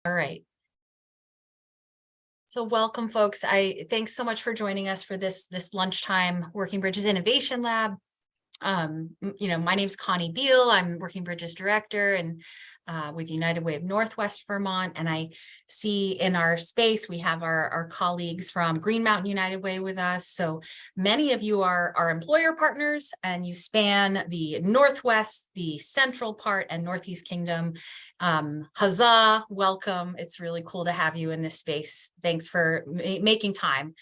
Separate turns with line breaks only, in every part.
All right. So welcome, folks. I thanks so much for joining us for this lunchtime Working Bridges Innovation Lab. My name's Connie Beal. I'm Working Bridges Director and with United Way of Northwest Vermont. And I see in our space, we have our colleagues from Green Mountain United Way with us. So many of you are our employer partners and you span the Northwest, the central part and Northeast Kingdom. Huzzah, welcome. It's really cool to have you in this space. Thanks for making time.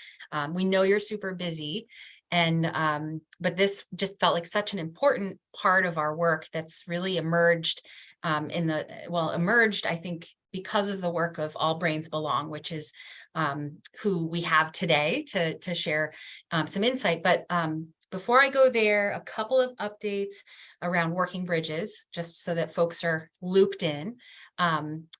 We know you're super busy. But this just felt like such an important part of our work that's really emerged I think, because of the work of All Brains Belong, which is who we have today to share some insight. But before I go there, a couple of updates around Working Bridges, just so that folks are looped in.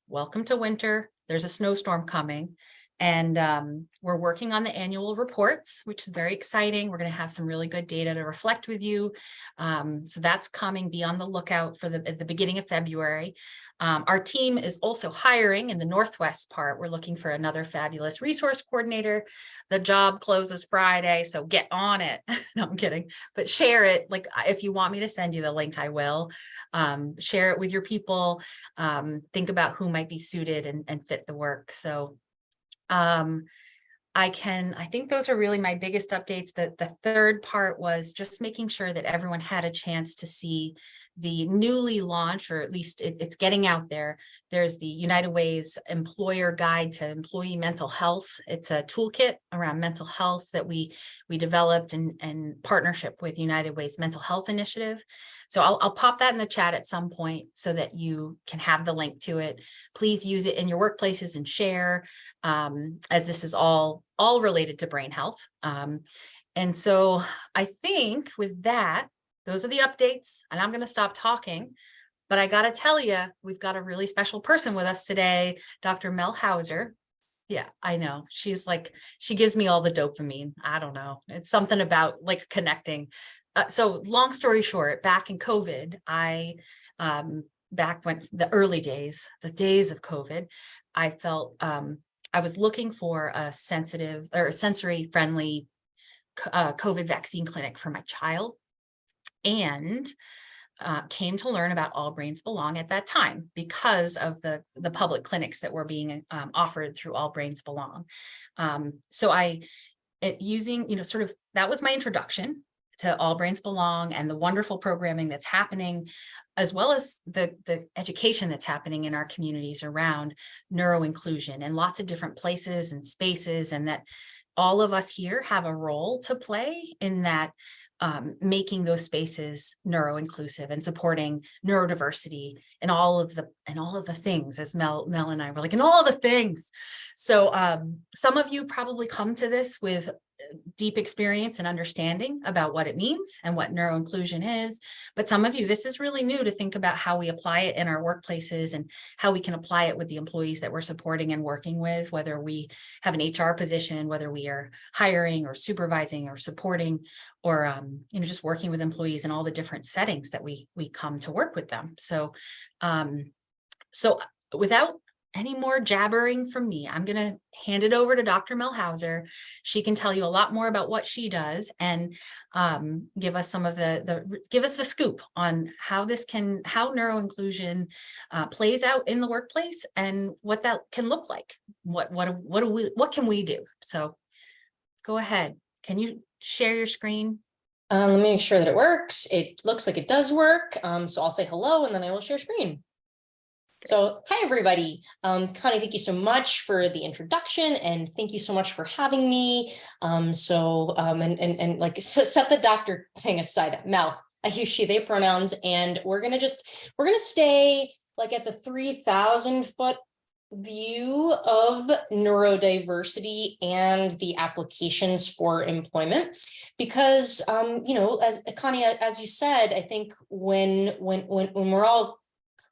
Welcome to winter. There's a snowstorm coming. And we're working on the annual reports, which is very exciting. We're going to have some really good data to reflect with you. So that's coming. Be on the lookout for at the beginning of February. Our team is also hiring in the Northwest part. We're looking for another fabulous resource coordinator. The job closes Friday, so get on it. No, I'm kidding. But share it. Like, if you want me to send you the link, I will. Share it with your people. Think about who might be suited and fit the work. So I think those are really my biggest updates. The third part was just making sure that everyone had a chance to see the newly launched, or at least it's getting out there. There's the United Way's Employer Guide to Employee Mental Health. It's a toolkit around mental health that we developed in partnership with United Way's Mental Health Initiative. So I'll pop that in the chat at some point so that you can have the link to it. Please use it in your workplaces and share, as this is all related to brain health. And so I think with that, those are the updates, and I'm going to stop talking. But I got to tell you, we've got a really special person with us today, Dr. Mel Hauser. Yeah, I know. She gives me all the dopamine. I don't know. It's something about like connecting. So long story short, back in COVID, back when the early days, the days of COVID, I felt I was looking for a sensitive or sensory friendly COVID vaccine clinic for my child, and came to learn about All Brains Belong at that time because of the public clinics that were being offered through All Brains Belong. So that was my introduction to All Brains Belong and the wonderful programming that's happening, as well as the education that's happening in our communities around neuroinclusion and lots of different places and spaces, and that all of us here have a role to play in that, making those spaces neuro-inclusive and supporting neurodiversity and all of the things, as Mel and I were like, and all the things. So some of you probably come to this with deep experience and understanding about what it means and what neuroinclusion is. But some of you, this is really new to think about how we apply it in our workplaces and how we can apply it with the employees that we're supporting and working with, whether we have an HR position, whether we are hiring or supervising or supporting, or just working with employees in all the different settings that we come to work with them. So without any more jabbering from me, I'm going to hand it over to Dr. Mel Hauser. She can tell you a lot more about what she does and give us some of give us the scoop on how neuroinclusion plays out in the workplace and what that can look like. What can we do? So go ahead. Can you share your screen?
Let me make sure that it works. It looks like it does work. So I'll say hello and then I will share screen. So hi, everybody. Connie, thank you so much for the introduction and thank you so much for having me. Set the doctor thing aside. Mel, I use she, they pronouns, and we're gonna stay like at the 3,000 foot view of neurodiversity and the applications for employment, because as Connie, as you said, I think when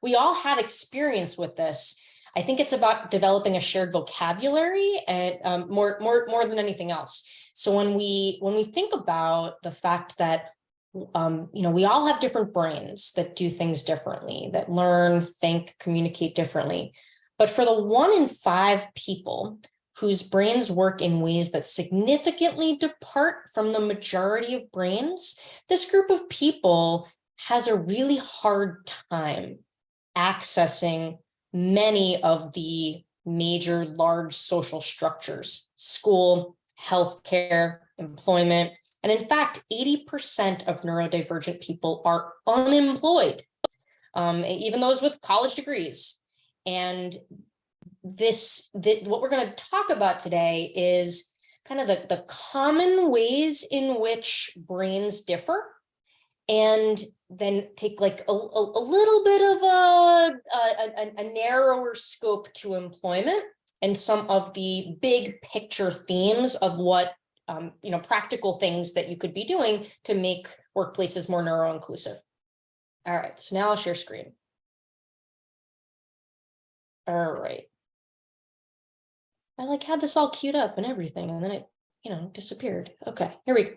we all have experience with this. I think it's about developing a shared vocabulary and more than anything else. So when we think about the fact that we all have different brains that do things differently, that learn, think, communicate differently. But for the 1 in 5 people whose brains work in ways that significantly depart from the majority of brains, this group of people has a really hard time accessing many of the major large social structures: school, healthcare, employment. And in fact, 80% of neurodivergent people are unemployed, even those with college degrees. And what we're going to talk about today is kind of the common ways in which brains differ, and then take like a little bit of a narrower scope to employment and some of the big picture themes of what practical things that you could be doing to make workplaces more neuro-inclusive. All right, so now I'll share screen. All right. I like had this all queued up and everything, and then it, disappeared. Okay, here we go.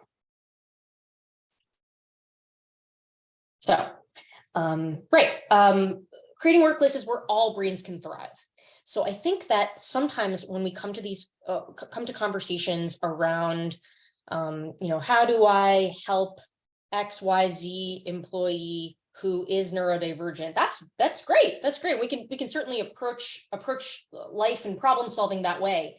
So, creating workplaces where all brains can thrive. So I think that sometimes when we come to these, come to conversations around, how do I help XYZ employee who is neurodivergent? That's great. That's great. We can certainly approach life and problem solving that way.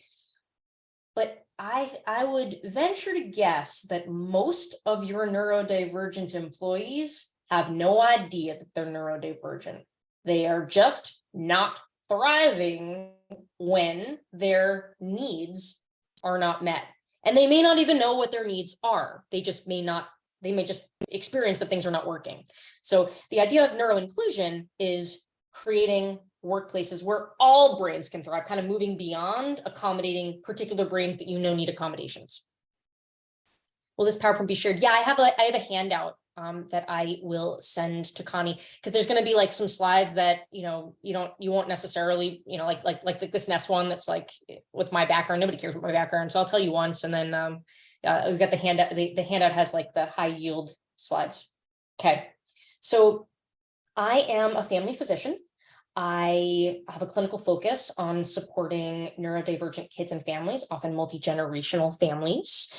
But I would venture to guess that most of your neurodivergent employees have no idea that they're neurodivergent. They are just not thriving when their needs are not met. And they may not even know what their needs are. They may just experience that things are not working. So the idea of neuroinclusion is creating workplaces where all brains can thrive, kind of moving beyond accommodating particular brains that need accommodations. Will this PowerPoint be shared? Yeah, I have a handout that I will send to Connie, because there's going to be like some slides that you won't necessarily like this next one that's like with my background. Nobody cares about my background, so I'll tell you once, and then we got the handout. The handout has like the high yield slides. Okay, so I am a family physician. I have a clinical focus on supporting neurodivergent kids and families, often multi-generational families.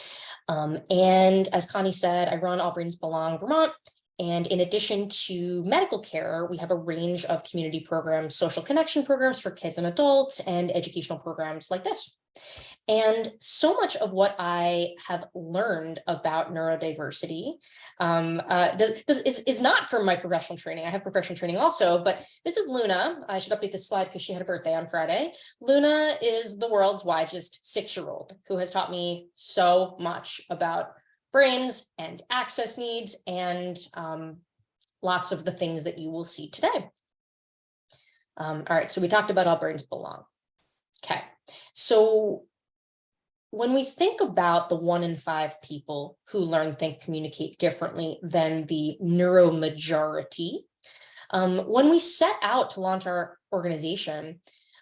And as Connie said, I run All Brains Belong Vermont. And in addition to medical care, we have a range of community programs, social connection programs for kids and adults, and educational programs like this. And so much of what I have learned about neurodiversity is not from my professional training. I have professional training also, but this is Luna. I should update this slide because she had a birthday on Friday. Luna is the world's wisest 6-year-old who has taught me so much about brains and access needs and lots of the things that you will see today. All right, so we talked about All Brains Belong. Okay, so when we think about the 1 in 5 people who learn, think, communicate differently than the neuromajority, when we set out to launch our organization,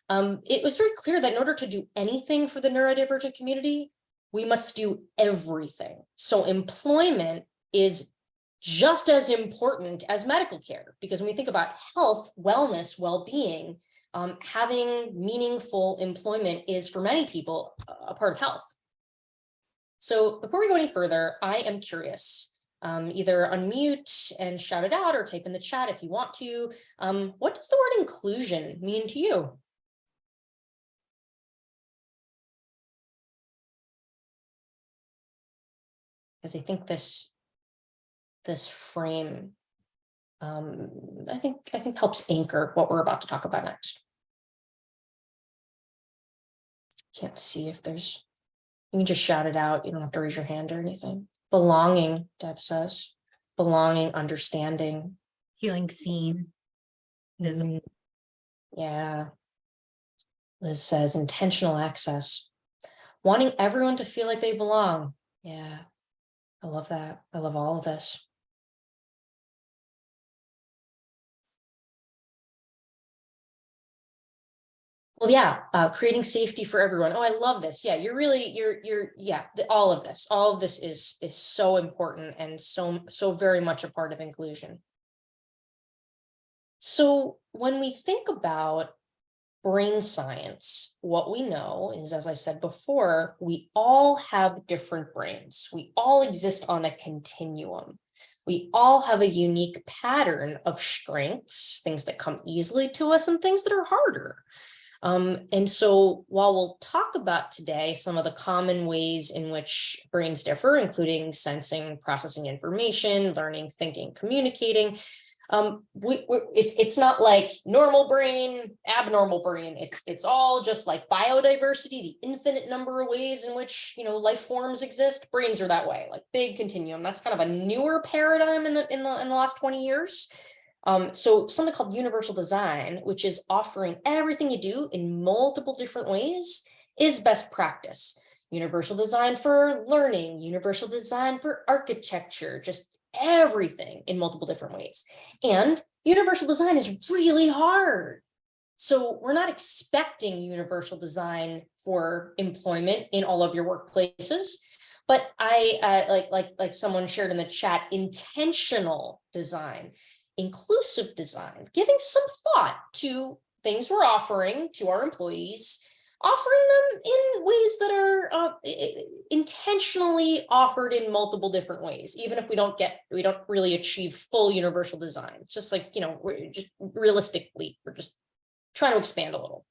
it was very clear that in order to do anything for the neurodivergent community, we must do everything. So employment is just as important as medical care, because when we think about health, wellness, well-being, having meaningful employment is for many people a part of health. So before we go any further, I am curious, either unmute and shout it out or type in the chat if you want to. What does the word inclusion mean to you? Because I think this frame I think helps anchor what we're about to talk about next. Can't see if there's, you can just shout it out. You don't have to raise your hand or anything. Belonging, Deb says. Belonging, understanding.
Feeling seen, visible.
Yeah. Liz says intentional access. Wanting everyone to feel like they belong. Yeah, I love that. I love all of this. Well, yeah, creating safety for everyone. Oh, I love this. Yeah, all of this is so important and so very much a part of inclusion. So when we think about brain science, what we know is, as I said before, we all have different brains. We all exist on a continuum. We all have a unique pattern of strengths, things that come easily to us and things that are harder. And so while we'll talk about today some of the common ways in which brains differ, including sensing, processing information, learning, thinking, communicating, it's not like normal brain, abnormal brain. It's all just like biodiversity, the infinite number of ways in which, you know, life forms exist. Brains are that way, like big continuum. That's kind of a newer paradigm in the last 20 years. So something called universal design, which is offering everything you do in multiple different ways, is best practice. Universal design for learning, universal design for architecture, just everything in multiple different ways. And universal design is really hard. So we're not expecting universal design for employment in all of your workplaces, but like someone shared in the chat, intentional design, inclusive design, giving some thought to things we're offering to our employees, offering them in ways that are intentionally offered in multiple different ways, even if we don't really achieve full universal design. It's just like, you know, we're just realistically, we're just trying to expand a little.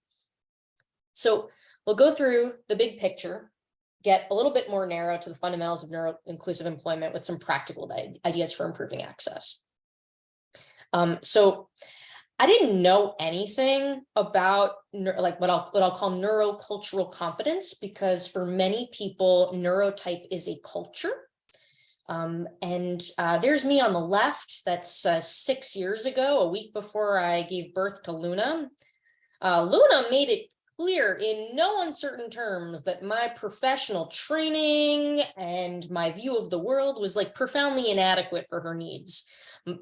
So we'll go through the big picture, get a little bit more narrow to the fundamentals of neuro-inclusive employment with some practical ideas for improving access. So I didn't know anything about like what I'll call neurocultural competence, because for many people, neurotype is a culture. There's me on the left. That's 6 years ago, a week before I gave birth to Luna. Luna made it clear in no uncertain terms that my professional training and my view of the world was like profoundly inadequate for her needs.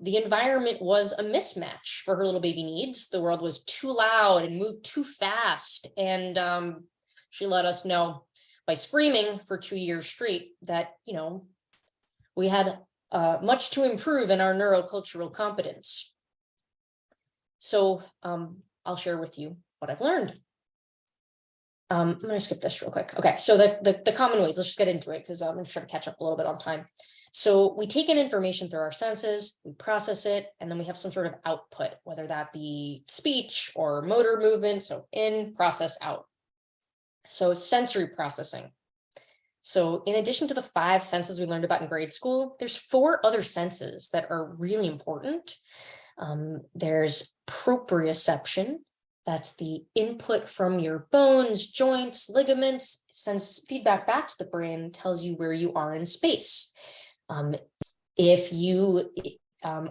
The environment was a mismatch for her little baby needs. The world was too loud and moved too fast. And she let us know by screaming for 2 years straight that, you know, we had much to improve in our neurocultural competence. So I'll share with you what I've learned. I'm going to skip this real quick. Okay, so the common ways, let's just get into it because I'm going to try to catch up a little bit on time. So we take in information through our senses, we process it, and then we have some sort of output, whether that be speech or motor movement. So in, process, out. So sensory processing. So in addition to the 5 senses we learned about in grade school, there's 4 other senses that are really important. There's proprioception. That's the input from your bones, joints, ligaments, sends feedback back to the brain, tells you where you are in space. If you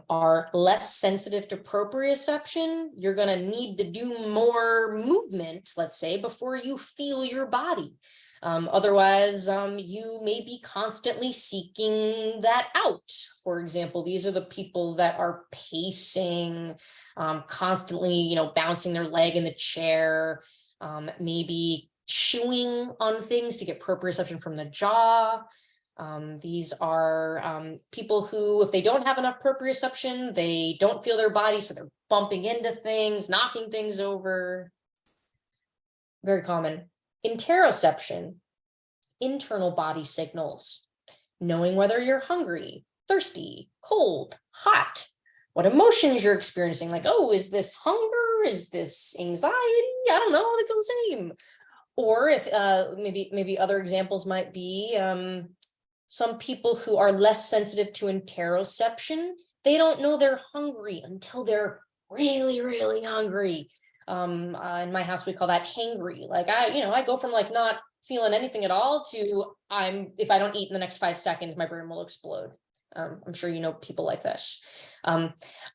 are less sensitive to proprioception, you're going to need to do more movement, let's say, before you feel your body. Otherwise, you may be constantly seeking that out. For example, these are the people that are pacing, constantly, you know, bouncing their leg in the chair, maybe chewing on things to get proprioception from the jaw. These are people who, if they don't have enough proprioception, they don't feel their body, so they're bumping into things, knocking things over. Very common. Interoception, internal body signals, knowing whether you're hungry, thirsty, cold, hot, what emotions you're experiencing, like, oh, is this hunger? Is this anxiety? I don't know, they feel the same. Or if maybe other examples might be some people who are less sensitive to interoception, they don't know they're hungry until they're really, really hungry. In my house, we call that hangry. Like I go from like not feeling anything at all to if I don't eat in the next 5 seconds, my brain will explode. I'm sure you know people like this.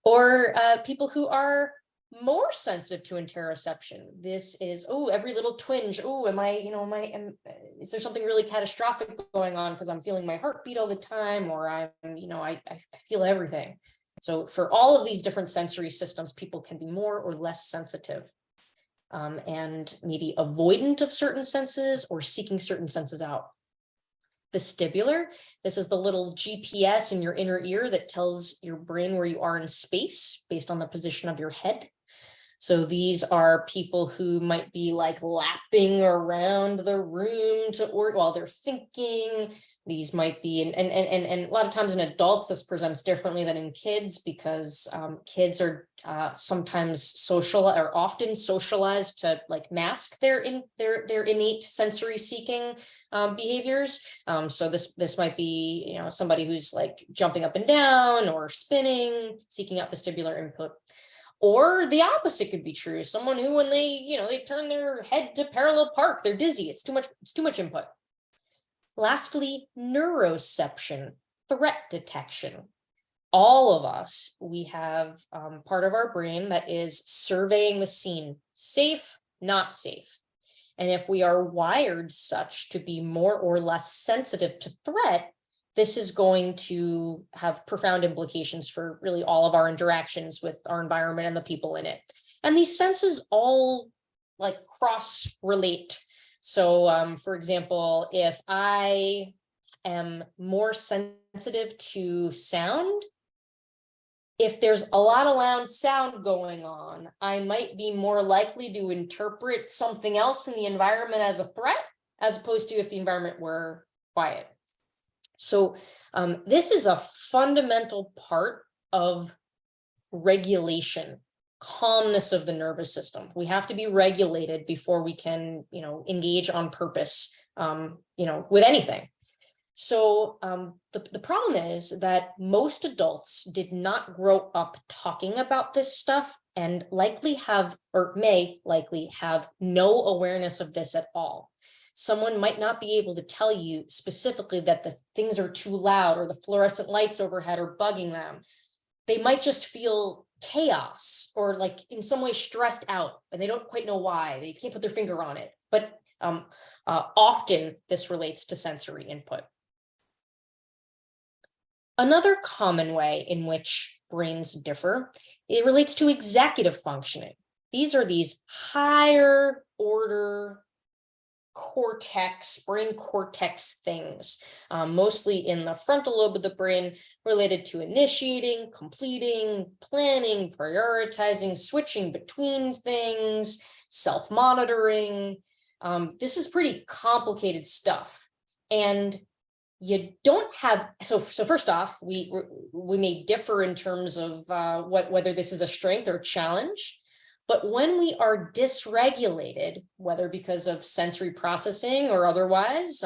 Or people who are more sensitive to interoception. This is, oh, every little twinge. Oh, is there something really catastrophic going on because I'm feeling my heartbeat all the time, or I feel everything. So for all of these different sensory systems, people can be more or less sensitive, and maybe avoidant of certain senses or seeking certain senses out. Vestibular, this is the little GPS in your inner ear that tells your brain where you are in space based on the position of your head. So these are people who might be like lapping around the room while they're thinking. These might be, and a lot of times in adults, this presents differently than in kids, because kids are sometimes often socialized to like mask their innate sensory seeking behaviors. So this might be, you know, somebody who's like jumping up and down or spinning, seeking out vestibular input. Or the opposite could be true. Someone who, when they turn their head to parallel park, they're dizzy. It's too much input. Lastly, neuroception, threat detection. All of us, we have part of our brain that is surveying the scene, safe, not safe. And if we are wired such to be more or less sensitive to threat, this is going to have profound implications for really all of our interactions with our environment and the people in it. And these senses all like cross-relate. So for example, if I am more sensitive to sound, if there's a lot of loud sound going on, I might be more likely to interpret something else in the environment as a threat, as opposed to if the environment were quiet. So this is a fundamental part of regulation, calmness of the nervous system. We have to be regulated before we can, engage on purpose, with anything. So the problem is that most adults did not grow up talking about this stuff and may likely have no awareness of this at all. Someone might not be able to tell you specifically that the things are too loud or the fluorescent lights overhead are bugging them. They might just feel chaos or like in some way stressed out, and they don't quite know why. They can't put their finger on it. But often this relates to sensory input. Another common way in which brains differ, it relates to executive functioning. These are these higher order brain cortex things, mostly in the frontal lobe of the brain, related to initiating, completing, planning, prioritizing, switching between things, self-monitoring. This is pretty complicated stuff. And you don't have, so first off, we may differ in terms of whether this is a strength or a challenge. But when we are dysregulated, whether because of sensory processing or otherwise,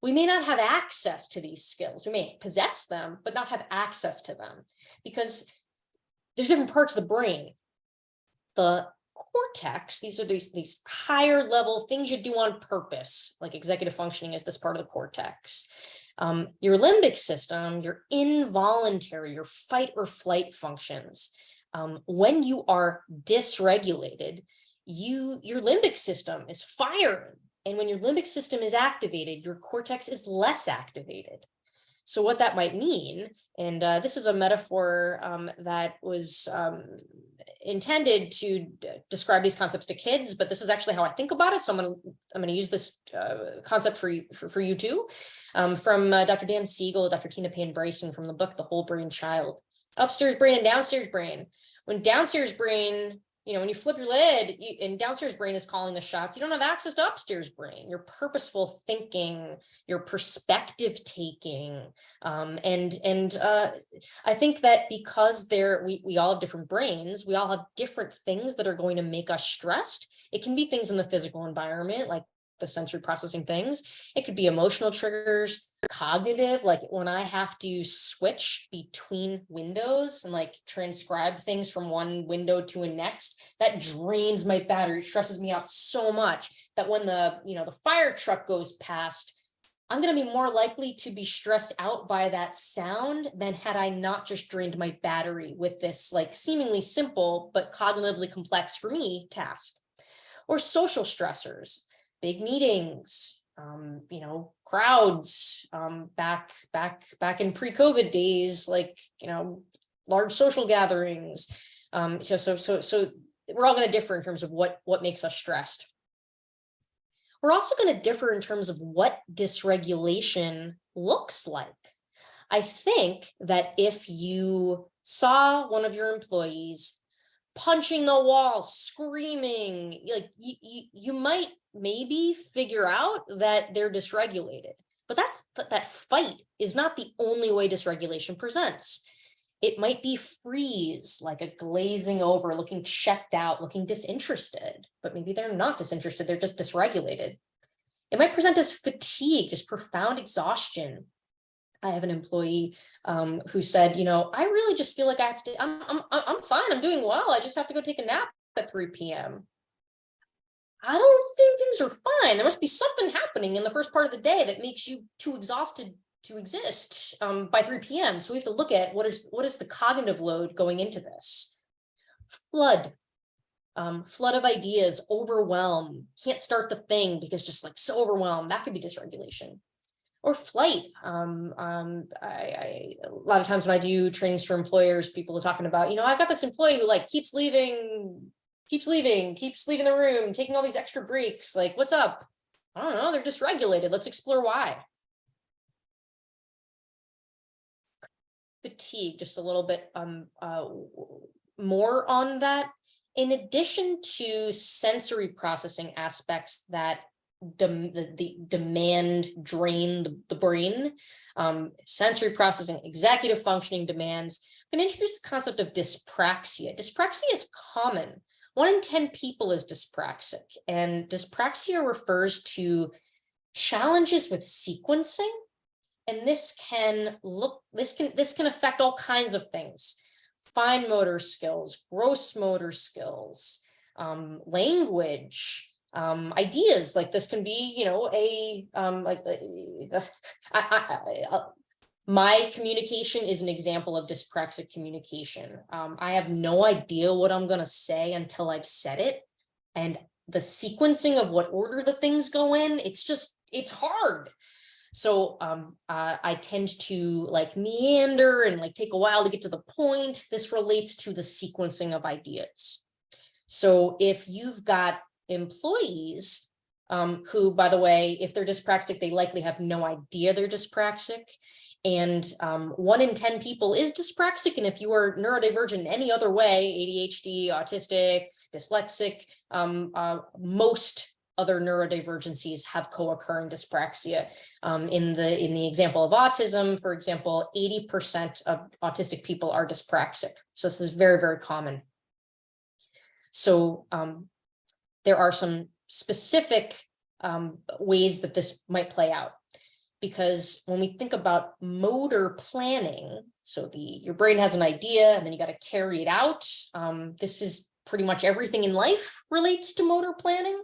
we may not have access to these skills. We may possess them, but not have access to them, because there's different parts of the brain. The cortex, these are these higher level things you do on purpose, like executive functioning is this part of the cortex. Your limbic system, your involuntary, your fight or flight functions. When you are dysregulated, your limbic system is firing. And when your limbic system is activated, your cortex is less activated. So what that might mean, and this is a metaphor that was intended to describe these concepts to kids, but this is actually how I think about it. So I'm going to use this concept for you too, from Dr. Dan Siegel, Dr. Tina Payne Bryson, from the book The Whole Brain Child. Upstairs brain and downstairs brain. When downstairs brain, when you flip your lid and downstairs brain is calling the shots, you don't have access to upstairs brain. Your purposeful thinking, your perspective taking, and I think that because we all have different brains, we all have different things that are going to make us stressed. It can be things in the physical environment, like the sensory processing things. It could be emotional triggers, cognitive, like when I have to switch between windows and like transcribe things from one window to a next, that drains my battery, stresses me out so much that when the fire truck goes past, I'm going to be more likely to be stressed out by that sound than had I not just drained my battery with this like seemingly simple but cognitively complex for me task. Or social stressors, big meetings, crowds, back in pre-COVID days, like, large social gatherings. So we're all going to differ in terms of what makes us stressed. We're also going to differ in terms of what dysregulation looks like. I think that if you saw one of your employees punching the wall, screaming, like you might maybe figure out that they're dysregulated. But that fight is not the only way dysregulation presents. It might be freeze, like a glazing over, looking checked out, looking disinterested, but maybe they're not disinterested, they're just dysregulated. It might present as fatigue, just profound exhaustion. I have an employee who said, I really just feel like I have to, I'm fine, I'm doing well, I just have to go take a nap at 3 p.m. I don't think things are fine. There must be something happening in the first part of the day that makes you too exhausted to exist by 3 p.m. So we have to look at what is the cognitive load going into this. Flood of ideas, overwhelm, can't start the thing because just like so overwhelmed, that could be dysregulation. Or flight. A lot of times when I do trainings for employers, people are talking about, I've got this employee who like keeps leaving the room, taking all these extra breaks. Like, what's up? I don't know. They're dysregulated. Let's explore why. Fatigue, just a little bit more on that. In addition to sensory processing aspects that demand drain the brain, sensory processing, executive functioning demands, I'm going to introduce the concept of dyspraxia. Dyspraxia is common. 1 in 10 people is dyspraxic, and dyspraxia refers to challenges with sequencing. And this can affect all kinds of things: fine motor skills, gross motor skills, language, ideas. Like this can be, my communication is an example of dyspraxic communication. I have no idea what I'm going to say until I've said it. And the sequencing of what order the things go in, it's hard. So I tend to like meander and like take a while to get to the point. This relates to the sequencing of ideas. So if you've got employees who, by the way, if they're dyspraxic, they likely have no idea they're dyspraxic. And 1 in 10 people is dyspraxic. And if you are neurodivergent in any other way, ADHD, autistic, dyslexic, most other neurodivergencies have co-occurring dyspraxia. In the example of autism, for example, 80% of autistic people are dyspraxic. So this is very, very common. So there are some specific ways that this might play out. Because when we think about motor planning, so your brain has an idea and then you got to carry it out. This is pretty much everything in life relates to motor planning.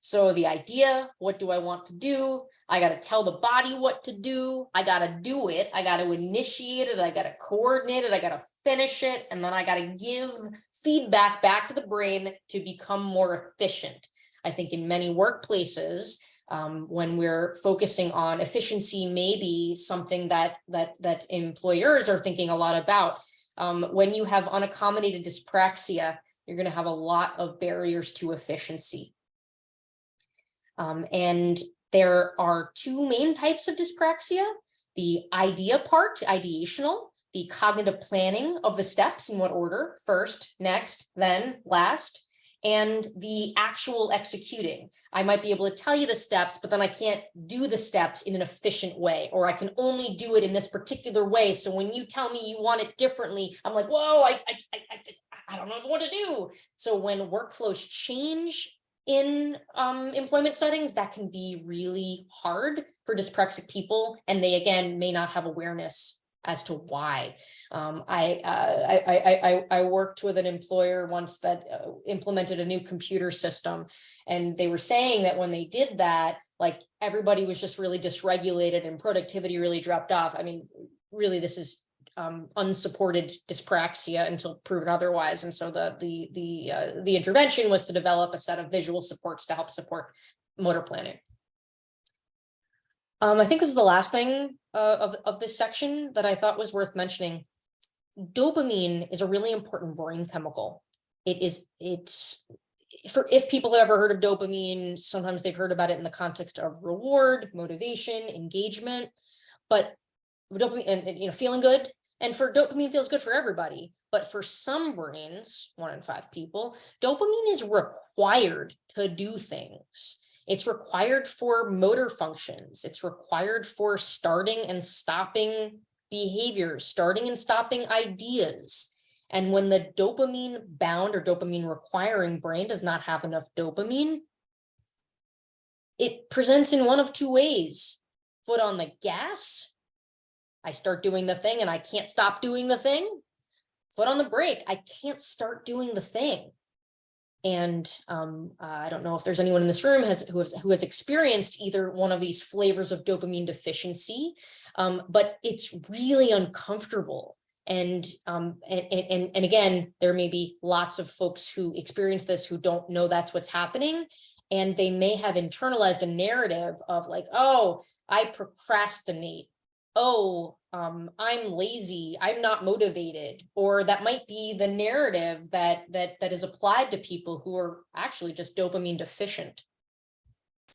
So the idea, what do I want to do? I got to tell the body what to do. I got to do it. I got to initiate it. I got to coordinate it. I got to finish it. And then I got to give feedback back to the brain to become more efficient. I think in many workplaces, when we're focusing on efficiency, maybe something that employers are thinking a lot about. When you have unaccommodated dyspraxia, you're going to have a lot of barriers to efficiency. And there are 2 main types of dyspraxia: the idea part, ideational, the cognitive planning of the steps in what order, first, next, then, last, and the actual executing. I might be able to tell you the steps, but then I can't do the steps in an efficient way, or I can only do it in this particular way. So when you tell me you want it differently, I'm like, whoa, I don't know what to do. So when workflows change in employment settings, that can be really hard for dyspraxic people, and they again may not have awareness as to why. I worked with an employer once that implemented a new computer system, and they were saying that when they did that, like everybody was just really dysregulated and productivity really dropped off. I mean, really, this is unsupported dyspraxia until proven otherwise. And so the intervention was to develop a set of visual supports to help support motor planning. I think this is the last thing of this section that I thought was worth mentioning. Dopamine is a really important brain chemical. If people have ever heard of dopamine, sometimes they've heard about it in the context of reward, motivation, engagement, but dopamine and feeling good. And for dopamine feels good for everybody, But for some brains, 1 in 5 people, dopamine is required to do things. It's required for motor functions. It's required for starting and stopping behaviors, starting and stopping ideas. And when the dopamine bound or dopamine requiring brain does not have enough dopamine, it presents in one of 2 ways. Foot on the gas, I start doing the thing and I can't stop doing the thing. Foot on the brake, I can't start doing the thing. And I don't know if there's anyone in this room who has experienced either one of these flavors of dopamine deficiency, but it's really uncomfortable. And again, there may be lots of folks who experience this who don't know that's what's happening. And they may have internalized a narrative of like, oh, I procrastinate. Oh, I'm lazy, I'm not motivated, or that might be the narrative that is applied to people who are actually just dopamine deficient.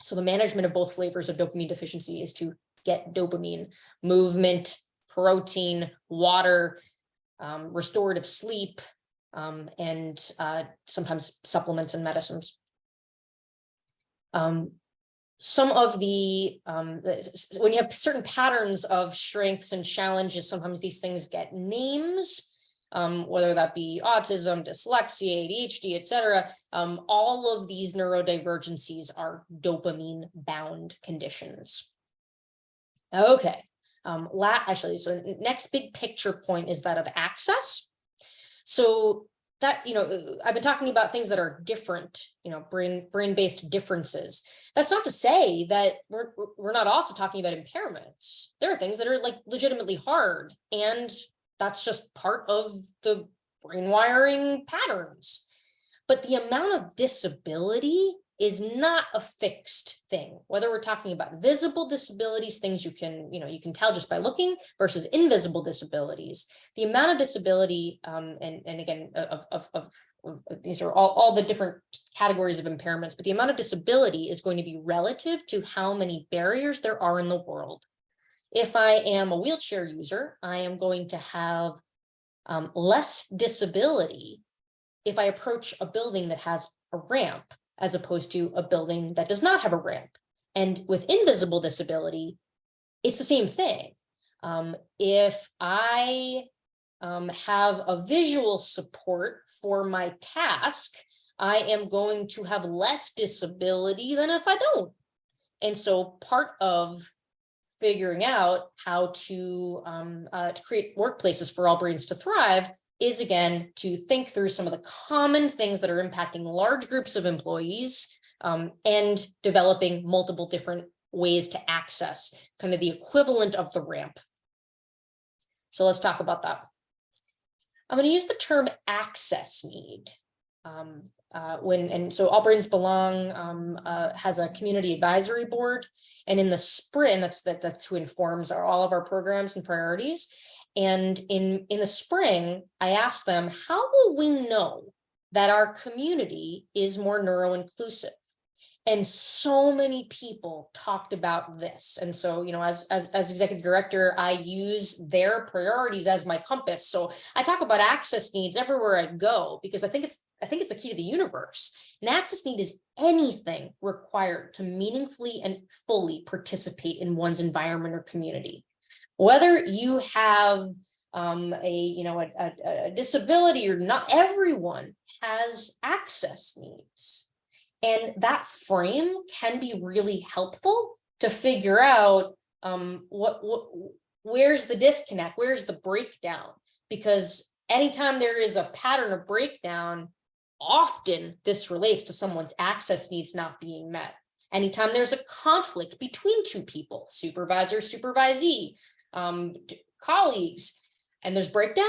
So the management of both flavors of dopamine deficiency is to get dopamine, movement, protein, water, restorative sleep, and sometimes supplements and medicines. Some of the, when you have certain patterns of strengths and challenges, sometimes these things get names, whether that be autism, dyslexia, ADHD, etc. All of these neurodivergencies are dopamine bound conditions. Okay, actually, so next big picture point is that of access. So that, I've been talking about things that are different, brain-based differences. That's not to say that we're not also talking about impairments. There are things that are like legitimately hard, and that's just part of the brain wiring patterns. But the amount of disability is not a fixed thing, whether we're talking about visible disabilities, things you can tell just by looking, versus invisible disabilities. The amount of disability, and again, of these are all the different categories of impairments, but the amount of disability is going to be relative to how many barriers there are in the world. If I am a wheelchair user, I am going to have less disability if I approach a building that has a ramp, as opposed to a building that does not have a ramp. And with invisible disability, it's the same thing. If I have a visual support for my task, I am going to have less disability than if I don't. And so part of figuring out how to create workplaces for all brains to thrive is, again, to think through some of the common things that are impacting large groups of employees, and developing multiple different ways to access, kind of the equivalent of the ramp. So let's talk about that. I'm going to use the term access need. So All Brains Belong has a community advisory board, and in the spring, that's who informs all of our programs and priorities. And in the spring, I asked them, how will we know that our community is more neuro-inclusive? And so many people talked about this. And so, as executive director, I use their priorities as my compass. So I talk about access needs everywhere I go, because I think it's the key to the universe. An access need is anything required to meaningfully and fully participate in one's environment or community. Whether you have a disability or not, everyone has access needs. And that frame can be really helpful to figure out where's the disconnect, where's the breakdown, because anytime there is a pattern of breakdown, often this relates to someone's access needs not being met. Anytime there's a conflict between two people, supervisor, supervisee, colleagues, and there's breakdown,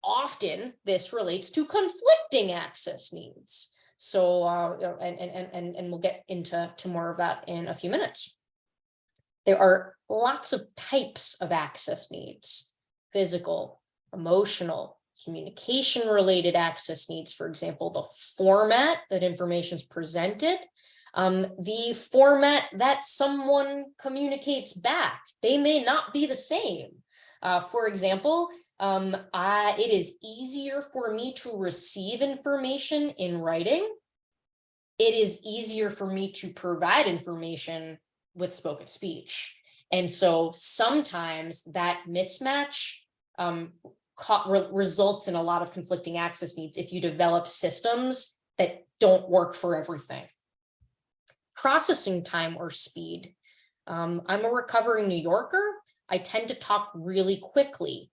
often this relates to conflicting access needs. So, and we'll get into more of that in a few minutes. There are lots of types of access needs: physical, emotional, communication related access needs. For example, the format that information is presented, the format that someone communicates back, they may not be the same. For example, it is easier for me to receive information in writing. It is easier for me to provide information with spoken speech. And so sometimes that mismatch results in a lot of conflicting access needs if you develop systems that don't work for everything. Processing time or speed. I'm a recovering New Yorker. I tend to talk really quickly.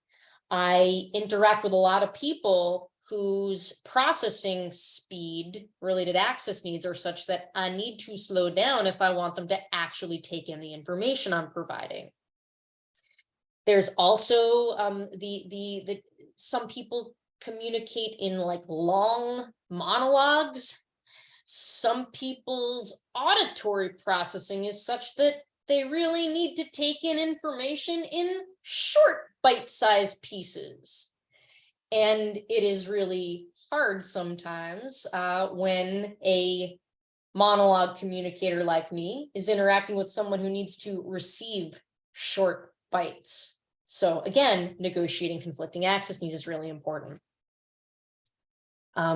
I interact with a lot of people whose processing speed related access needs are such that I need to slow down if I want them to actually take in the information I'm providing. There's also some people communicate in like long monologues. Some people's auditory processing is such that they really need to take in information in short bite-sized pieces. And it is really hard sometimes when a monologue communicator like me is interacting with someone who needs to receive short bites. So again, negotiating conflicting access needs is really important.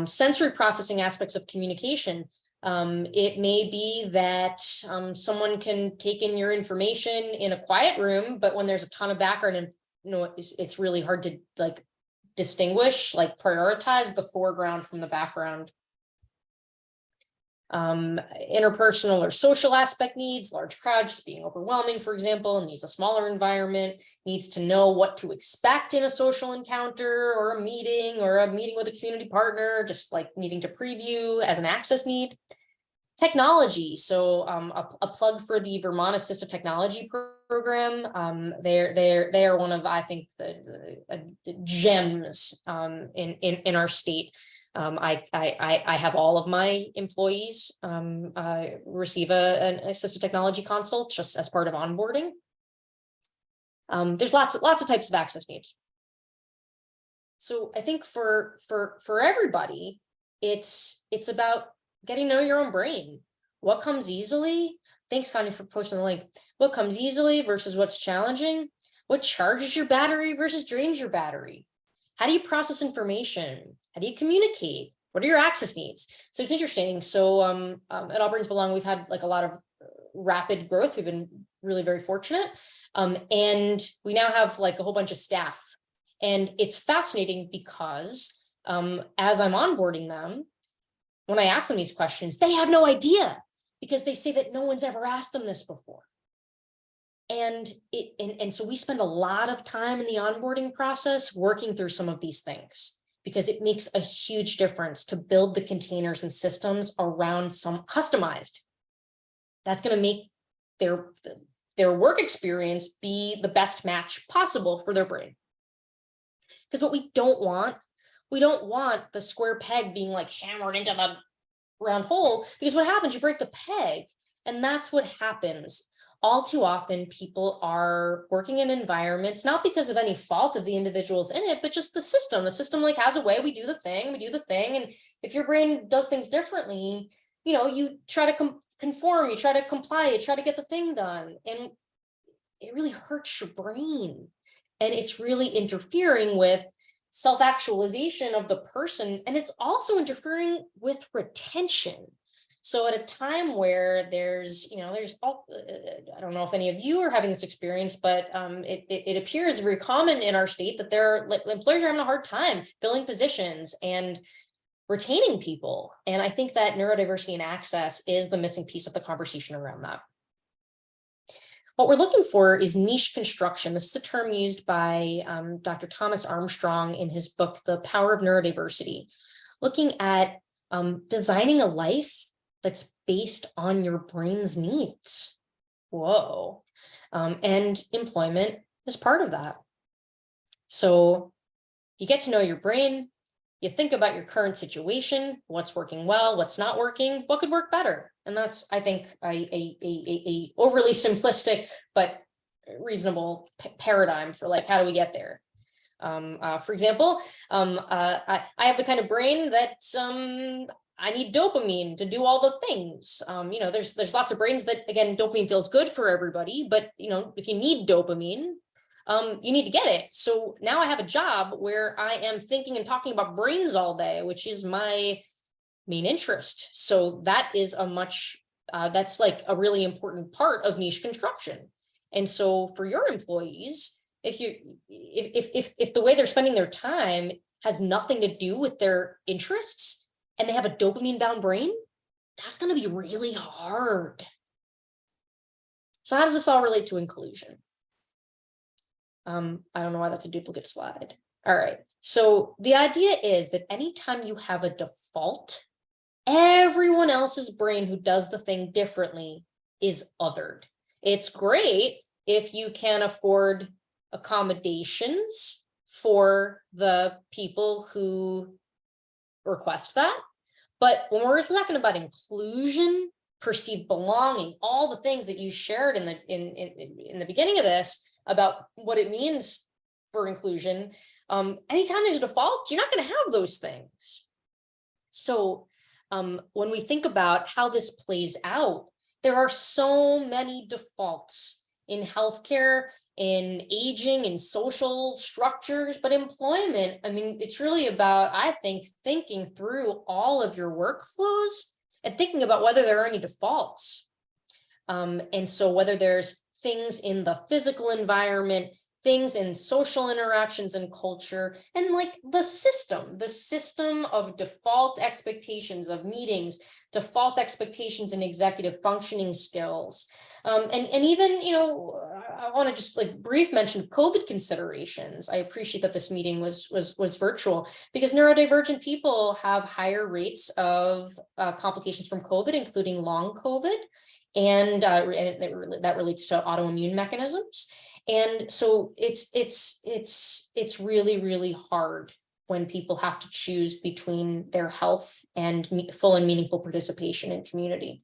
Sensory processing aspects of communication. It may be that someone can take in your information in a quiet room, but when there's a ton of background and it's really hard to like distinguish, like prioritize the foreground from the background. Interpersonal or social aspect needs, large crowds just being overwhelming, for example, needs a smaller environment, needs to know what to expect in a social encounter or a meeting with a community partner, just like needing to preview as an access need. Technology, so a plug for the Vermont Assistive Technology Program. They are one of, I think, the gems in our state. I have all of my employees receive an assistive technology consult just as part of onboarding. There's lots of types of access needs. So I think for everybody, it's about getting to know your own brain. What comes easily? Thanks, Connie, for posting the link. What comes easily versus what's challenging? What charges your battery versus drains your battery? How do you process information? How do you communicate? What are your access needs? So it's interesting. So at Auburn's Belong, we've had like a lot of rapid growth. We've been really very fortunate. And we now have like a whole bunch of staff. And it's fascinating because as I'm onboarding them, when I ask them these questions, they have no idea because they say that no one's ever asked them this before. And so we spend a lot of time in the onboarding process working through some of these things because it makes a huge difference to build the containers and systems around some customized. That's going to make their work experience be the best match possible for their brain. Because what we don't want the square peg being like hammered into the round hole, because what happens, you break the peg, and that's what happens. All too often, people are working in environments, not because of any fault of the individuals in it, but just the system. The system like has a way, we do the thing. And if your brain does things differently, you try to conform, you try to comply, you try to get the thing done. And it really hurts your brain. And it's really interfering with self-actualization of the person. And it's also interfering with retention. So at a time where there's all, I don't know if any of you are having this experience, but it appears very common in our state that employers are having a hard time filling positions and retaining people. And I think that neurodiversity and access is the missing piece of the conversation around that. What we're looking for is niche construction. This is a term used by Dr. Thomas Armstrong in his book, The Power of Neurodiversity, looking at designing a life that's based on your brain's needs. Whoa. And employment is part of that. So you get to know your brain, you think about your current situation, what's working well, what's not working, what could work better. And that's, I think, a overly simplistic but reasonable paradigm for like, how do we get there? For example, I have the kind of brain that I need dopamine to do all the things. There's lots of brains that, again, dopamine feels good for everybody, but if you need dopamine, you need to get it. So now I have a job where I am thinking and talking about brains all day, which is my main interest. So that is a much, that's like a really important part of niche construction. And so for your employees, if the way they're spending their time has nothing to do with their interests and they have a dopamine bound brain, that's going to be really hard. So how does this all relate to inclusion? I don't know why that's a duplicate slide. All right. So the idea is that anytime you have a default, everyone else's brain who does the thing differently is othered. It's great if you can afford accommodations for the people who request that. But when we're talking about inclusion, perceived belonging, all the things that you shared in the beginning of this about what it means for inclusion, anytime there's a default, you're not going to have those things. So when we think about how this plays out, there are so many defaults in healthcare, in aging, in social structures, but employment, I mean, it's really about, I think, thinking through all of your workflows and thinking about whether there are any defaults. And so whether there's things in the physical environment, things in social interactions and culture, and like the system of default expectations of meetings, default expectations in executive functioning skills. And even, you know, I want to just like brief mention of COVID considerations. I appreciate that this meeting was virtual because neurodivergent people have higher rates of complications from COVID, including long COVID. And that relates to autoimmune mechanisms. And so it's really, really hard when people have to choose between their health and full and meaningful participation in community.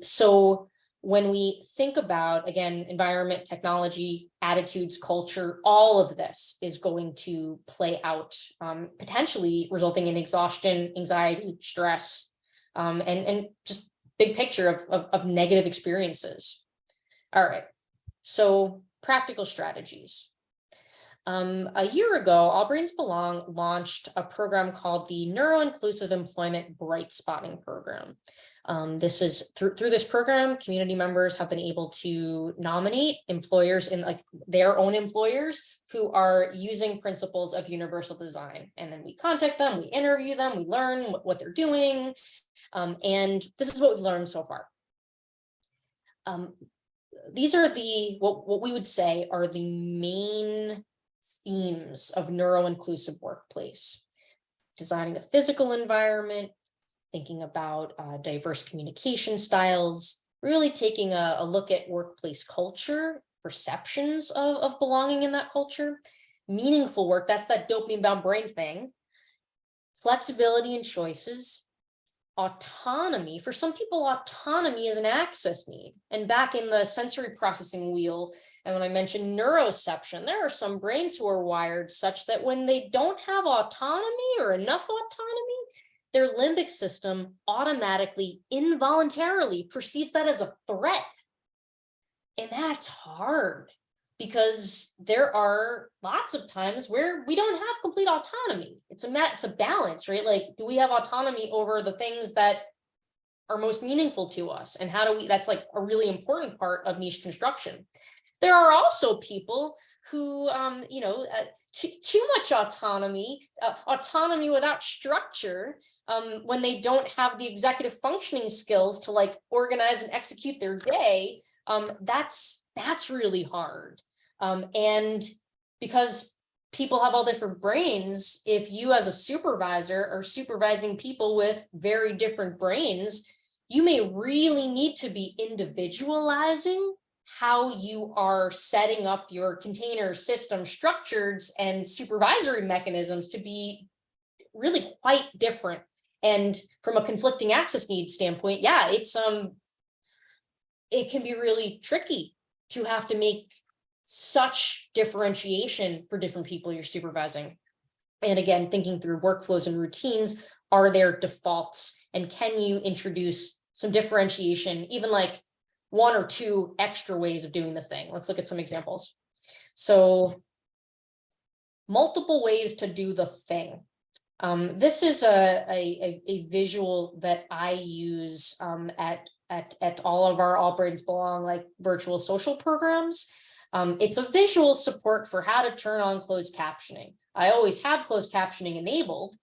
So when we think about, again, environment, technology, attitudes, culture, all of this is going to play out, potentially resulting in exhaustion, anxiety, stress, and just big picture of negative experiences. All right, so practical strategies. A year ago, All Brains Belong launched a program called the Neuro-Inclusive Employment Bright Spotting Program. This is through this program, community members have been able to nominate employers in like their own employers who are using principles of universal design. And then we contact them, we interview them, we learn what they're doing. And this is what we've learned so far. These are what we would say are the main themes of neuro-inclusive workplace. Designing the physical environment, thinking about diverse communication styles, really taking a look at workplace culture, perceptions of belonging in that culture, meaningful work, that's that dopamine bound brain thing, flexibility and choices, autonomy. For some people, autonomy is an access need. And back in the sensory processing wheel, and when I mentioned neuroception, there are some brains who are wired such that when they don't have autonomy or enough autonomy, their limbic system automatically, involuntarily perceives that as a threat. And that's hard because there are lots of times where we don't have complete autonomy. It's a balance, right? Like, do we have autonomy over the things that are most meaningful to us? And how do we, that's like a really important part of niche construction. There are also people who, too much autonomy, autonomy without structure, when they don't have the executive functioning skills to like organize and execute their day, that's really hard. And because people have all different brains, if you as a supervisor are supervising people with very different brains, you may really need to be individualizing how you are setting up your container system structures and supervisory mechanisms to be really quite different. And from a conflicting access needs standpoint, yeah, it can be really tricky to have to make such differentiation for different people you're supervising. And again, thinking through workflows and routines, are there defaults? And can you introduce some differentiation, even like one or two extra ways of doing the thing. Let's look at some examples. So multiple ways to do the thing. This is a visual that I use at all of our All Brains Belong like virtual social programs. It's a visual support for how to turn on closed captioning. I always have closed captioning enabled,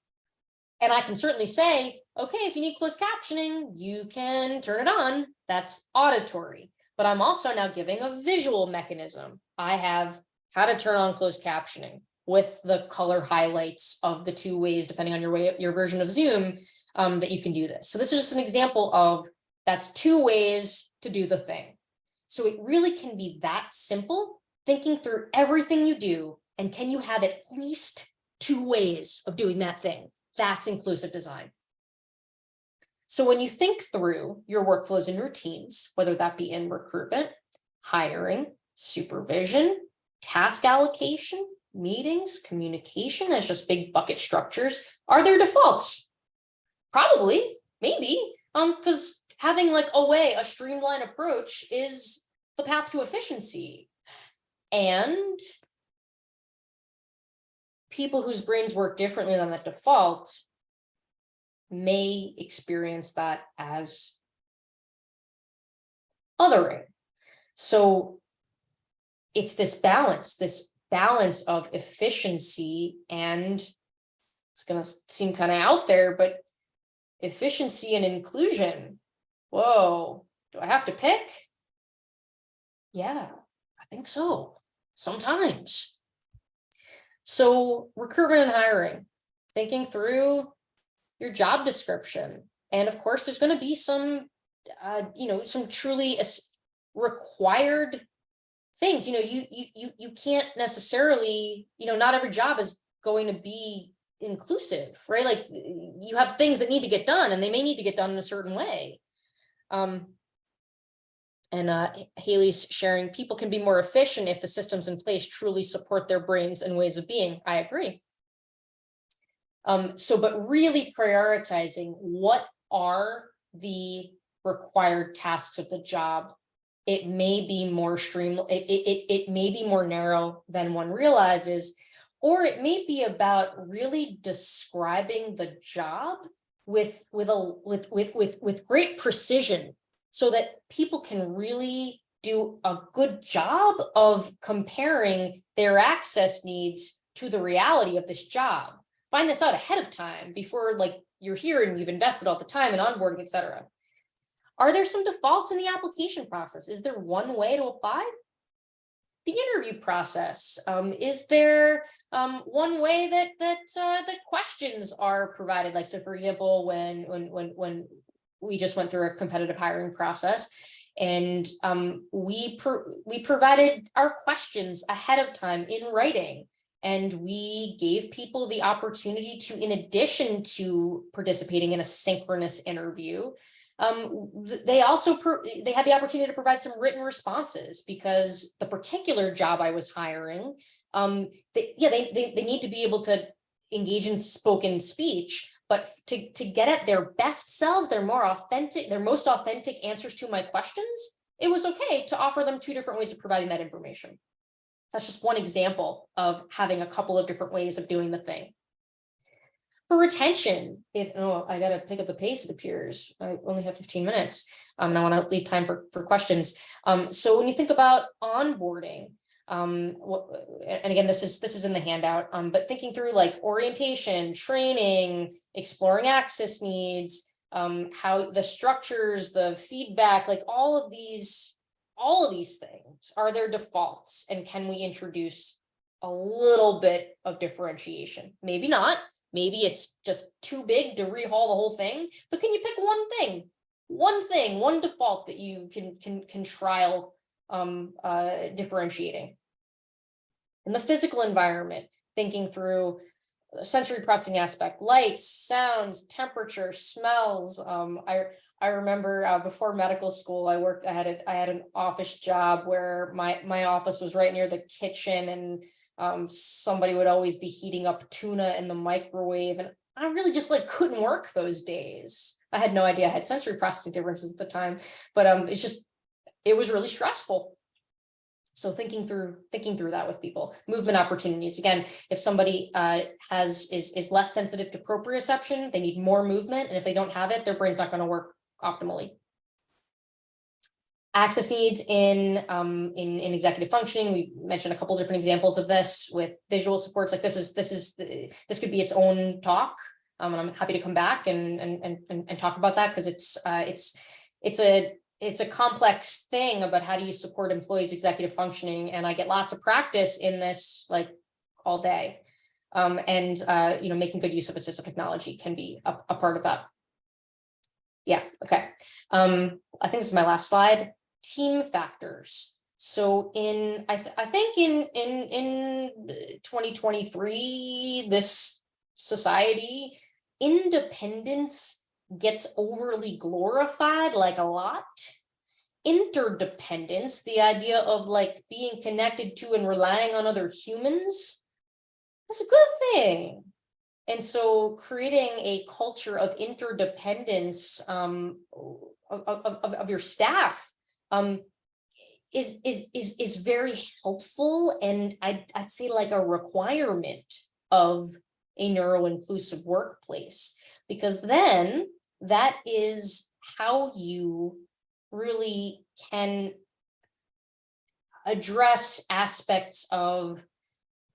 and I can certainly say, okay, if you need closed captioning, you can turn it on. That's auditory, but I'm also now giving a visual mechanism. I have how to turn on closed captioning with the color highlights of the two ways, depending on your version of Zoom, that you can do this. So this is just an example of that's two ways to do the thing. So it really can be that simple, thinking through everything you do, and can you have at least two ways of doing that thing? That's inclusive design. So when you think through your workflows and routines, whether that be in recruitment, hiring, supervision, task allocation, meetings, communication as just big bucket structures, are there defaults? Probably, maybe, because having like a streamlined approach is the path to efficiency. And people whose brains work differently than the default may experience that as othering. So it's this balance of efficiency, and it's going to seem kind of out there, but efficiency and inclusion. Whoa, do I have to pick? Yeah, I think so. Sometimes. So recruitment and hiring, thinking through your job description. And of course, there's going to be some, some truly required things. You can't necessarily, not every job is going to be inclusive, right? Like you have things that need to get done, and they may need to get done in a certain way. Haley's sharing, people can be more efficient if the systems in place truly support their brains and ways of being. I agree. But really prioritizing what are the required tasks of the job. It may be more it may be more narrow than one realizes, or it may be about really describing the job with great precision, so that people can really do a good job of comparing their access needs to the reality of this job. Find this out ahead of time before you're here and you've invested all the time in onboarding, etc. Are there some defaults in the application process? Is there one way to apply? The interview process, is there one way that the questions are provided? Like, so for example, when we just went through a competitive hiring process, and we provided our questions ahead of time in writing, and we gave people the opportunity to, in addition to participating in a synchronous interview, they had the opportunity to provide some written responses, because the particular job I was hiring, they need to be able to engage in spoken speech. But to get at their best selves, their most authentic answers to my questions, it was okay to offer them two different ways of providing that information. That's just one example of having a couple of different ways of doing the thing. For retention, I got to pick up the pace, it appears. I only have 15 minutes, and I want to leave time for questions. So when you think about onboarding, and again, this is in the handout, but thinking through like orientation, training, exploring access needs, how the structures, the feedback, like all of these things, are there defaults, and can we introduce a little bit of differentiation? Maybe not. Maybe it's just too big to rehaul the whole thing, but can you pick one default that you can trial differentiating? In the physical environment, thinking through sensory processing aspect, lights, sounds, temperature, smells. I remember before medical school, I had an office job where my office was right near the kitchen, and somebody would always be heating up tuna in the microwave, and I really just couldn't work those days. I had no idea I had sensory processing differences at the time, but it's just, it was really stressful. So thinking through that with people. Movement opportunities. Again, if somebody is less sensitive to proprioception, they need more movement. And if they don't have it, their brain's not going to work optimally. Access needs in executive functioning. We mentioned a couple different examples of this with visual supports. Like this could be its own talk. And I'm happy to come back and talk about that, because it's a complex thing about how do you support employees' executive functioning. And I get lots of practice in this like all day. Making good use of assistive technology can be a part of that. Yeah, okay. I think this is my last slide. Team factors. So I think in 2023, this society, independence gets overly glorified, like a lot. Interdependence, the idea of like being connected to and relying on other humans, that's a good thing. And so creating a culture of interdependence of your staff is very helpful, and I'd say like a requirement of a neuro-inclusive workplace, because then that is how you really can address aspects of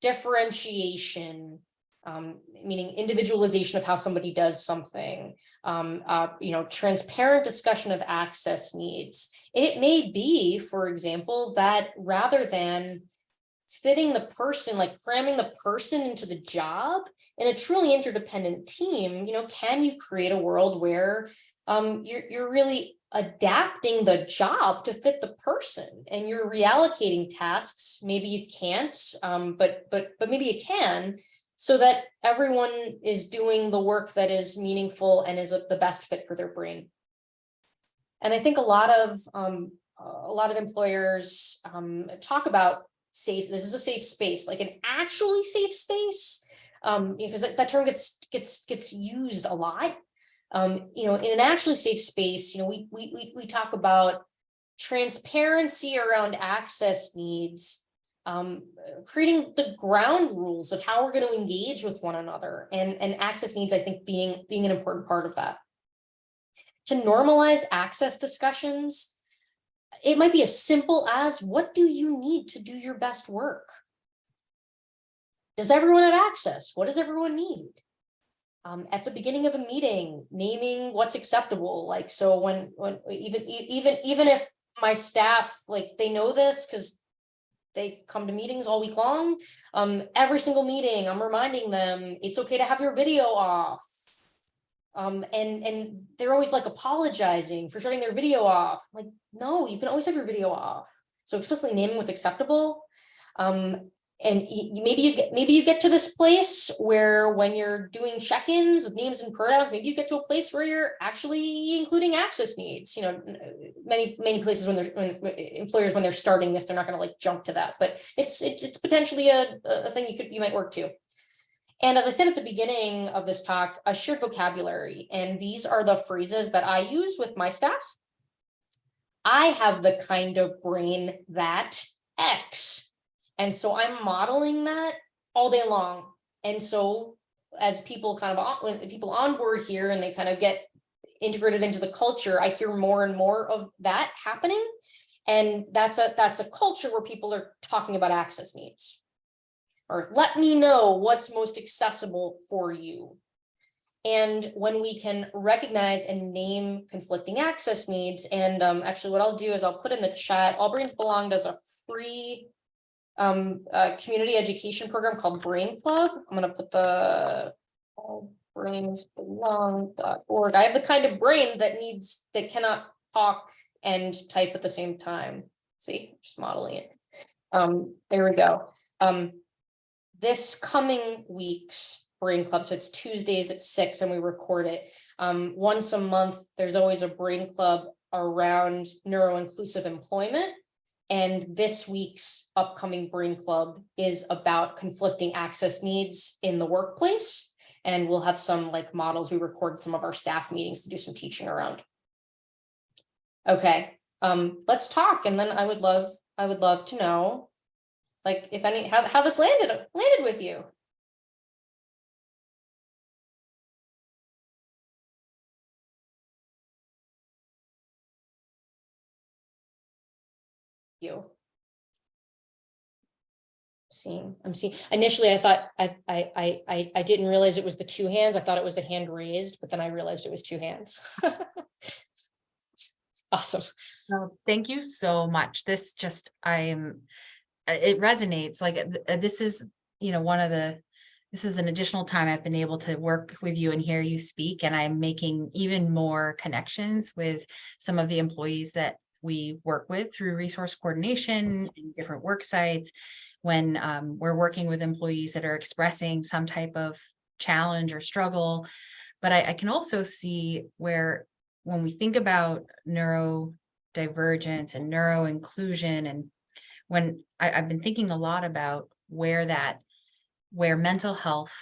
differentiation, meaning individualization of how somebody does something, transparent discussion of access needs. It may be, for example, that rather than fitting the person, like cramming the person into the job in a truly interdependent team, can you create a world where you're really adapting the job to fit the person, and you're reallocating tasks? Maybe you can't, but maybe you can, so that everyone is doing the work that is meaningful and is the best fit for their brain. And I think a lot of employers talk about safe. This is a safe space, like an actually safe space, because that term gets used a lot. In an actually safe space, we talk about transparency around access needs, creating the ground rules of how we're going to engage with one another, and access needs, I think, being an important part of that. To normalize access discussions, it might be as simple as, what do you need to do your best work? Does everyone have access? What does everyone need? At the beginning of a meeting, naming what's acceptable. Like, so when even if my staff, like, they know this because they come to meetings all week long, every single meeting, I'm reminding them it's okay to have your video off. And they're always like apologizing for shutting their video off. Like, no, you can always have your video off. So explicitly naming what's acceptable. And maybe you get to this place where when you're doing check-ins with names and pronouns, maybe you get to a place where you're actually including access needs. Many places when employers, when they're starting this, they're not going to like jump to that, but it's potentially a thing you might work to. And as I said at the beginning of this talk, a shared vocabulary, and these are the phrases that I use with my staff. I have the kind of brain that X. And so I'm modeling that all day long. And so as people when people onboard here and they kind of get integrated into the culture, I hear more and more of that happening. And that's a culture where people are talking about access needs, or let me know what's most accessible for you. And when we can recognize and name conflicting access needs, and actually what I'll do is I'll put in the chat, All Brains Belong does a free community education program called Brain Club. I'm going to put the allbrainsbelong.org. I have the kind of brain that cannot talk and type at the same time. See, just modeling it. There we go. This coming week's Brain Club, so it's Tuesdays at 6 and we record it. Once a month, there's always a Brain Club around neuro-inclusive employment. And this week's upcoming Brain Club is about conflicting access needs in the workplace. And we'll have some like models. We record some of our staff meetings to do some teaching around. Okay. let's talk. And then I would love to know, like, if any, how this landed with you. I'm seeing. Initially, I thought I didn't realize it was the two hands. I thought it was a hand raised, but then I realized it was two hands. Awesome.
Well, thank you so much. This just, it resonates. Like this is, this is an additional time I've been able to work with you and hear you speak. And I'm making even more connections with some of the employees that we work with through resource coordination and different work sites. When we're working with employees that are expressing some type of challenge or struggle. But I can also see where, when we think about neurodivergence and neuroinclusion, and when I've been thinking a lot about where mental health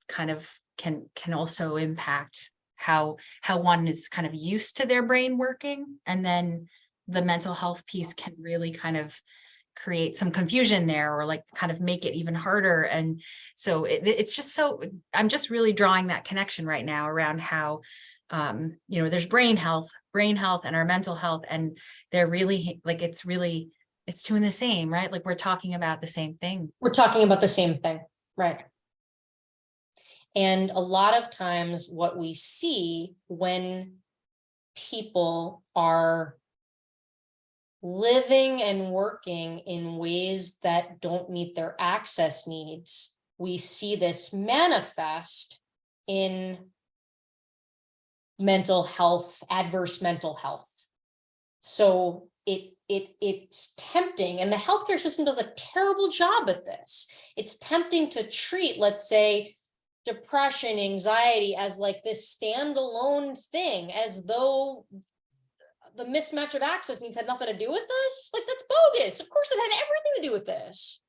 kind of can also impact how one is kind of used to their brain working, and then the mental health piece can really kind of create some confusion there, or like kind of make it even harder. And so it's just so, I'm just really drawing that connection right now around how there's brain health and our mental health, and they're really like, it's two in the same, right? Like we're talking about the same thing.
We're talking about the same thing, right? And a lot of times what we see when people are living and working in ways that don't meet their access needs, we see this manifest in mental health, adverse mental health. So it's tempting, and the healthcare system does a terrible job at this. It's tempting to treat, let's say, depression, anxiety as like this standalone thing, as though the mismatch of access needs had nothing to do with this. Like, that's bogus. Of course it had everything to do with this.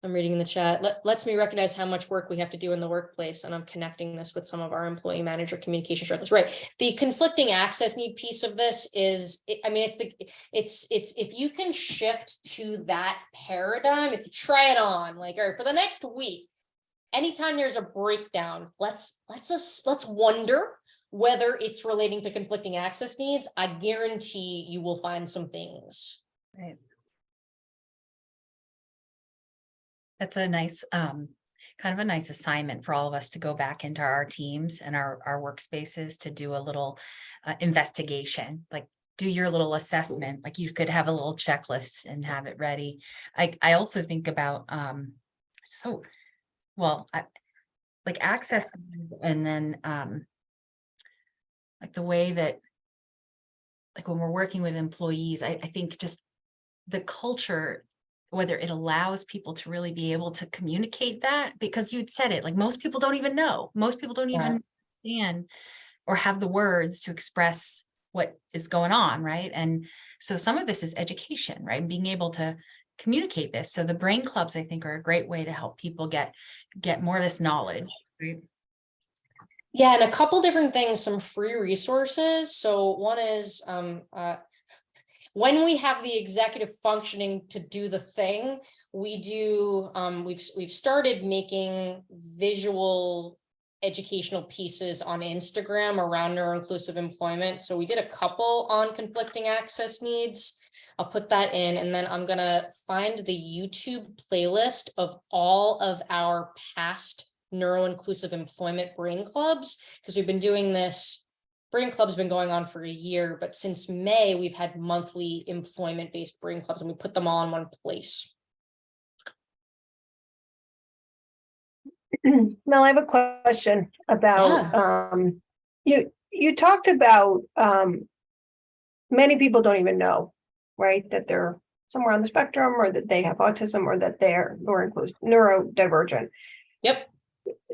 I'm reading in the chat. Lets me recognize how much work we have to do in the workplace, and I'm connecting this with some of our employee manager communication struggles. Right. The conflicting access need piece of this is, it's if you can shift to that paradigm, if you try it on, like, all right, for the next week, anytime there's a breakdown, let's wonder whether it's relating to conflicting access needs. I guarantee you will find some things.
Right. That's a nice, kind of a nice assignment for all of us to go back into our teams and our workspaces to do a little investigation, like do your little assessment. Like you could have a little checklist and have it ready. I also think about, like access, and then like the way that, like when we're working with employees, I think just the culture, whether it allows people to really be able to communicate that, because you'd said it, like most people don't even know, most people don't even understand or have the words to express what is going on, right? And so some of this is education, right? And being able to communicate this. So the brain clubs, I think, are a great way to help people get more of this knowledge, right?
Yeah, and a couple different things, some free resources. So one is when we have the executive functioning to do the thing, we do, we've started making visual educational pieces on Instagram around neuroinclusive employment. So we did a couple on conflicting access needs. I'll put that in, and then I'm gonna find the YouTube playlist of all of our past neuroinclusive employment brain clubs, because we've been doing this. Brain club's been going on for a year, but since May, we've had monthly employment-based brain clubs, and we put them all in one place.
Mel, I have a question about, you talked about, many people don't even know, right, that they're somewhere on the spectrum, or that they have autism, or that they're neurodivergent.
Yep.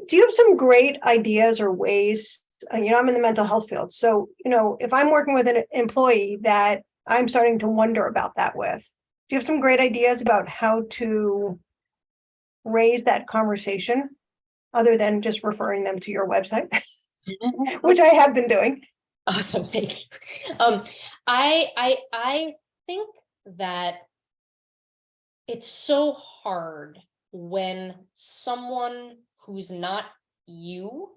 Do you have some great ideas or ways? I'm in the mental health field. So, if I'm working with an employee that I'm starting to wonder about that with, do you have some great ideas about how to raise that conversation other than just referring them to your website? which I have been doing.
Awesome, thank you. I think that it's so hard when someone who's not you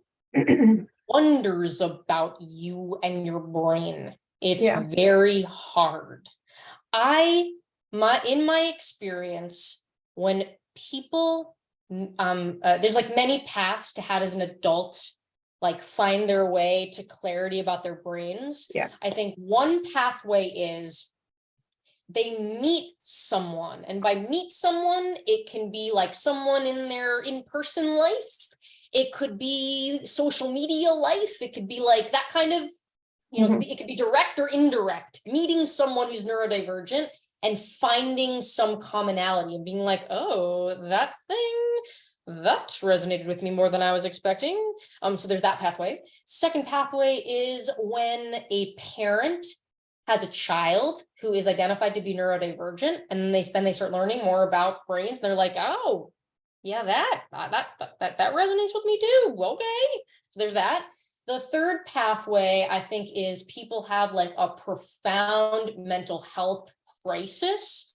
wonders about you and your brain. It's
Yeah.
very hard. In my experience, when people, there's like many paths to how does an adult like find their way to clarity about their brains.
Yeah.
I think one pathway is they meet someone, and by meet someone, it can be like someone in their in-person life. It could be social media life. It could be like that kind of, you know, it could be direct or indirect, meeting someone who's neurodivergent and finding some commonality and being like, oh, that thing, that resonated with me more than I was expecting. So there's that pathway. Second pathway is when a parent has a child who is identified to be neurodivergent, and then they start learning more about brains. They're like, oh, yeah, that resonates with me too. Okay, so there's that. The third pathway, I think, is people have like a profound mental health crisis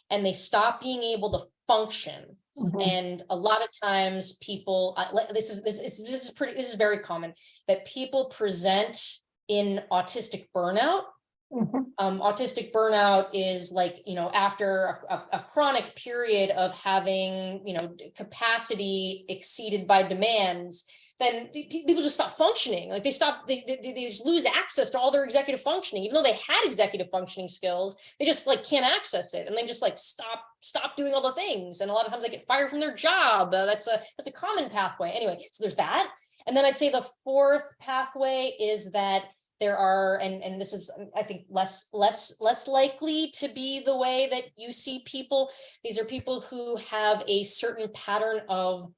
and they stop being able to function. And a lot of times people, this is very common, that people present in autistic burnout. Autistic burnout is like, you know, after a chronic period of having, you know, capacity exceeded by demands, then people just stop functioning. Like they just lose access to all their executive functioning, even though they had executive functioning skills, they just like can't access it. And they just like stop doing all the things. And a lot of times they get fired from their job. That's a common pathway. Anyway, so there's that. And then I'd say the fourth pathway is that there are, and this is, I think, less likely to be the way that you see people. These are people who have a certain pattern of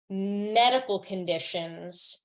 medical conditions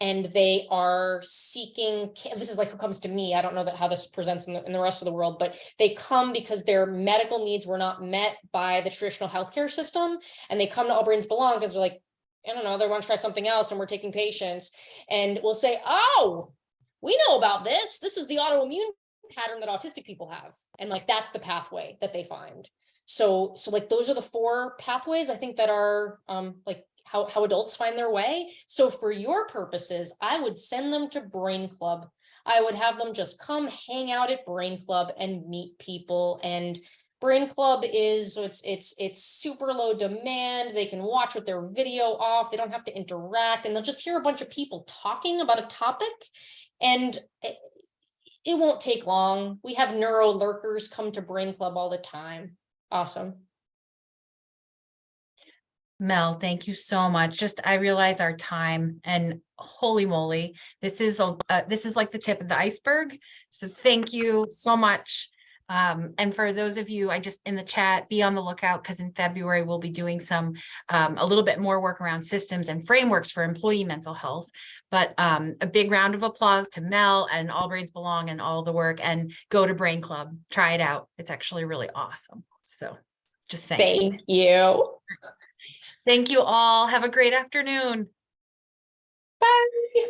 and they are seeking, this is like who comes to me. I don't know how this presents in the rest of the world, but they come because their medical needs were not met by the traditional healthcare system. And they come to All Brains Belong because they're like, I don't know, they want to try something else and we're taking patients. And we'll say, oh, we know about this. This is the autoimmune pattern that autistic people have. And like, that's the pathway that they find. So like, those are the four pathways I think that are like how adults find their way. So for your purposes, I would send them to Brain Club. I would have them just come hang out at Brain Club and meet people. And Brain Club is, so it's super low demand. They can watch with their video off. They don't have to interact, and they'll just hear a bunch of people talking about a topic. And it won't take long. We have neuro lurkers come to Brain Club all the time. Awesome.
Mel, thank you so much. Just, I realize our time, and holy moly, this is like the tip of the iceberg. So thank you so much. And for those of you, I just in the chat, be on the lookout, because in February we'll be doing some a little bit more work around systems and frameworks for employee mental health. But a big round of applause to Mel and All Brains Belong and all the work, and go to Brain Club, try it out. It's actually really awesome. So just saying.
Thank you.
Thank you all. Have a great afternoon.
Bye.